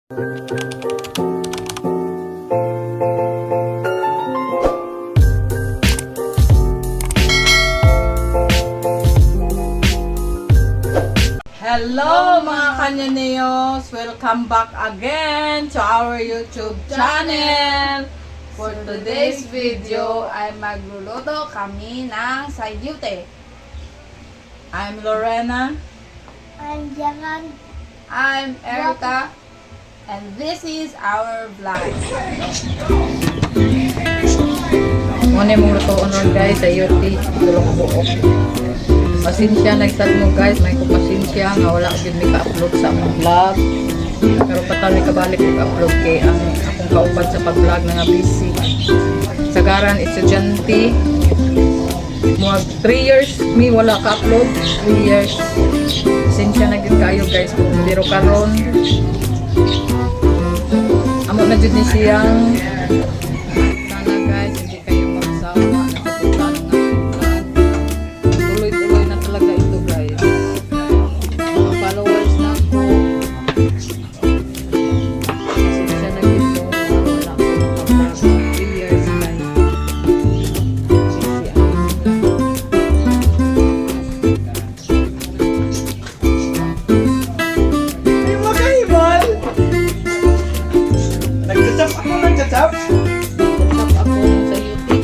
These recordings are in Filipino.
Hello mga kanyaneyos! Welcome back again to our YouTube channel! For today's video ay magluluto kami ng sayute. I'm Lorena. I'm Jagan. I'm Erica. And this is our vlog. Muna mong lutoon ron guys, sayute. Tulong buok. Pasensya, nagsat mo guys, may kupasensya nga wala din may ka-upload sa among vlog. Pero patali kabalik mag-upload kay ang akong kaubad sa pag-vlog na nga busy. Sagaran, estudyante. Mga 3 years, me wala ka-upload. 3 years. Pasensya na din kayo guys. Pero karon amo na dyan ni siyang sana guys, hindi kayo magsawa na kapunta ng tuloy-tuloy na talaga ito guys. Mga followers na ako, pasensya na dito, wala ko mga 3 years guys. Ay, magahibal! Nagtatap ako, nagtatap! Tatap ako ng sayute.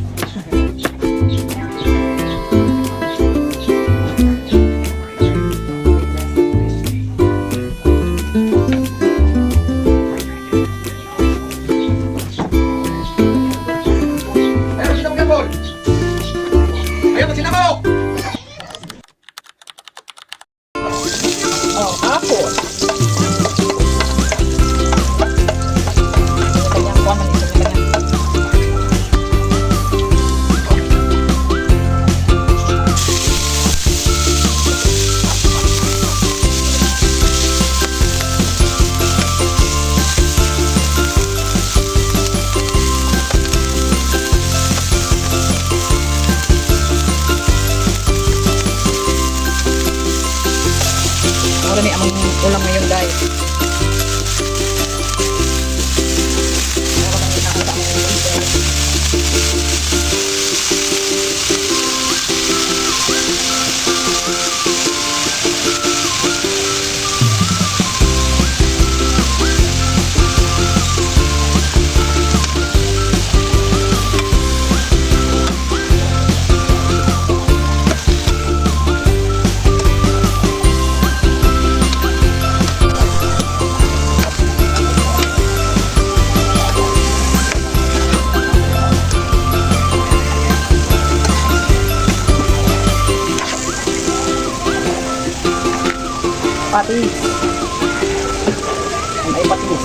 Ayaw, sinabog yan, Paul! Ayaw, sinabog! Oh, apple. Kanyang kuha man ito, kanyang. Wala ni amang ulam ngayon guys. Patis. Ay patis.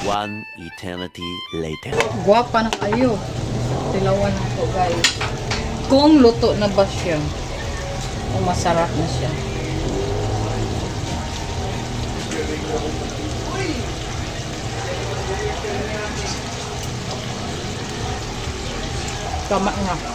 One eternity later. Guwapa na kayo. Tilawan na to guys. Kung luto na ba siya? Kung masarap na siya. Tama nga.